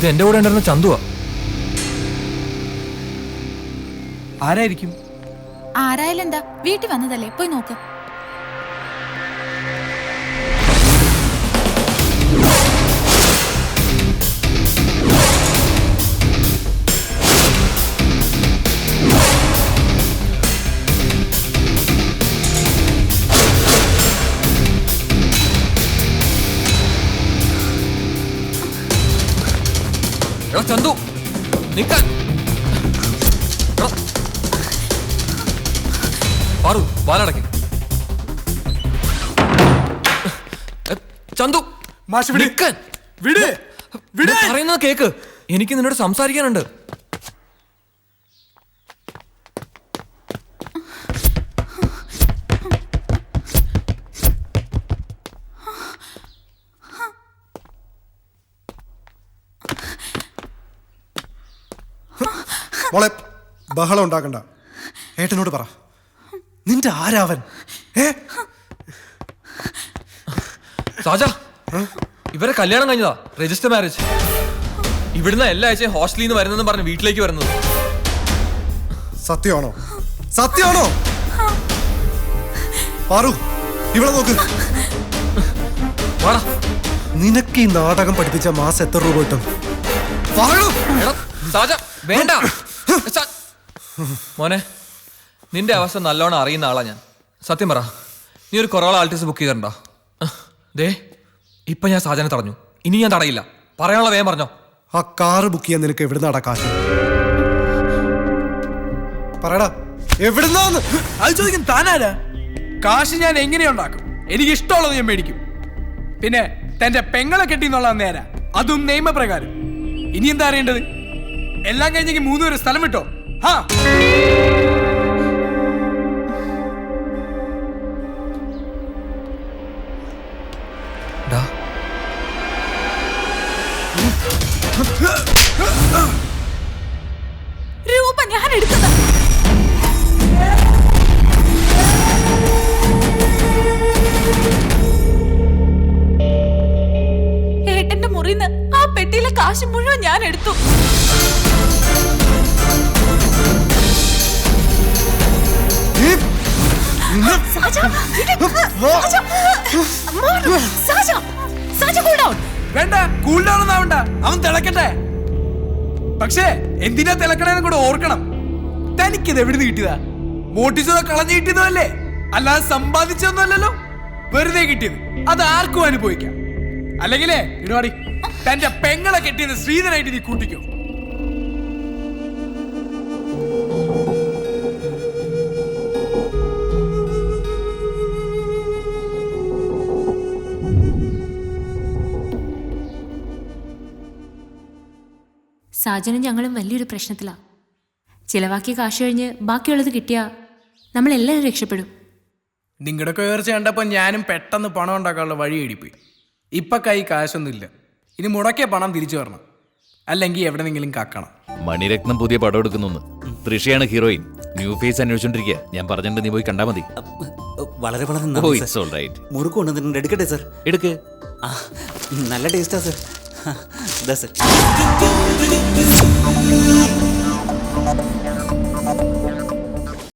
ഇത് എന്റെ കൂടെ ഉണ്ടായിരുന്ന ചന്തുവാ. ആരായിരിക്കും? ആരായാലും എന്താ, വീട്ടിൽ വന്നതല്ലേ, പോയി നോക്ക്. ചന്തു നിക്കാൻ. പാറു വാലടക്കി. ചന്തു നിക്കാൻ. പറയുന്നത് കേക്ക്. എനിക്ക് നിന്നോട് സംസാരിക്കാനുണ്ട്. മോളെ ബഹളം ഉണ്ടാക്കണ്ട. ഏട്ടനോട് പറ, നിന്റെ ആരാവൻ? സാജ, ഇവരെ കല്യാണം കഴിഞ്ഞതാ, രജിസ്റ്റർ മാരേജ്. ഇവിടുന്ന് എല്ലാ ആഴ്ചയും ഹോസ്റ്റലിൽ നിന്ന് വരുന്നെന്ന് പറഞ്ഞ് വീട്ടിലേക്ക് വരുന്നത്. സത്യമാണോ? സത്യമാണോ? പാറു, ഇവിടെ നോക്ക്. നിനക്ക് ഈ നാടകം പഠിപ്പിച്ച മാസം എത്ര രൂപ കിട്ടും? സാജ വേണ്ട. മോനെ, നിന്റെ അവസ്ഥ നല്ലോണം അറിയുന്ന ആളാ ഞാൻ. സത്യം പറ, നീ ഒരു കൊറോള ആൾട്ടിസ് ബുക്ക് ചെയ്തിട്ടുണ്ടോ? ദേ ഇപ്പൊ ഞാൻ സാജനെ തടഞ്ഞു, ഇനി ഞാൻ തടയില്ല. പറയാനുള്ള വേഗം പറഞ്ഞോ. ആ കാറ് ബുക്ക് ചെയ്യാൻ നിനക്ക് എവിടുന്നാടാ കാശ്? പറയടാ, എവിടുന്നാന്ന്? അത് ചോദിക്കും താനാരാ? കാശ് ഞാൻ എങ്ങനെ ഉണ്ടാക്കും? എനിക്ക് ഇഷ്ടമുള്ളത് ഞാൻ മേടിക്കും. പിന്നെ തന്റെ പെങ്ങളെ കെട്ടിന്നുള്ള നേരാ, അതും നിയമപ്രകാരം. ഇനി എന്താ അറിയേണ്ടത്? എല്ലാം കഴിഞ്ഞെങ്കിൽ 3 പേര് സ്ഥലം വിട്ടോ. ഹാ, രൂപ ഞാൻ എടുത്തത്. ഏട്ടന്റെ മുറിന്ന് ആ പെട്ടിയിലെ കാശ് മുഴുവൻ ഞാൻ എടുത്തു. വേണ്ട, കൂൾ ഡൗൺ ഒന്നും ആവണ്ട. അവൻ തിളക്കട്ടെ. പക്ഷേ എന്തിനാ തിളക്കണേന്ന് കൂടെ ഓർക്കണം. തനിക്കിത് എവിടുന്ന് കിട്ടിയതാ? മോട്ടിച്ചതോ കളഞ്ഞു കിട്ടിയതോ അല്ലേ? അല്ലാതെ സമ്പാദിച്ചതൊന്നും അല്ലല്ലോ. വെറുതെ കിട്ടിയത്. അത് ആർക്കും അനുഭവിക്കാം. അല്ലെങ്കിലേ ഇടുവാടി, തന്റെ പെങ്ങളെ കെട്ടിയത് ശ്രീധനായിട്ട് നീ കൂട്ടിക്കോ. സാജനും ഞങ്ങളും വലിയൊരു പ്രശ്നത്തിലാണ്. ചിലവാക്കിയ കാശ് കഴിഞ്ഞ് ബാക്കിയുള്ളത് കിട്ടിയാൽ നമ്മളെല്ലാവരും രക്ഷപ്പെടും. നിങ്ങളുടെ ഉയർച്ച കണ്ടപ്പോൾ ഞാനും പെട്ടെന്ന് പണം ഉണ്ടാക്കാനുള്ള വഴി എടിപ്പോയി. ഇപ്പം കൈ കാശൊന്നുമില്ല. ഇനി മുടക്കിയ പണം തിരിച്ചു വരണം, അല്ലെങ്കിൽ എവിടെന്നെങ്കിലും കക്കണം. മണിരത്നം പുതിയ പടം എടുക്കുന്നു. തൃഷയാണ് ഹീറോയിൻ. ന്യൂ ഫേസ് അന്വേഷിച്ചോണ്ടിരിക്കുക. ഞാൻ പറഞ്ഞിട്ടുണ്ട്, നീ പോയി കണ്ടാ മതി. വളരെ വളരെ മുറുക്ക് കൊണ്ടുവന്നിട്ടുണ്ട്. എടുക്കട്ടെ സർ? എടുക്ക്. നല്ല ടേസ്റ്റാ സർ.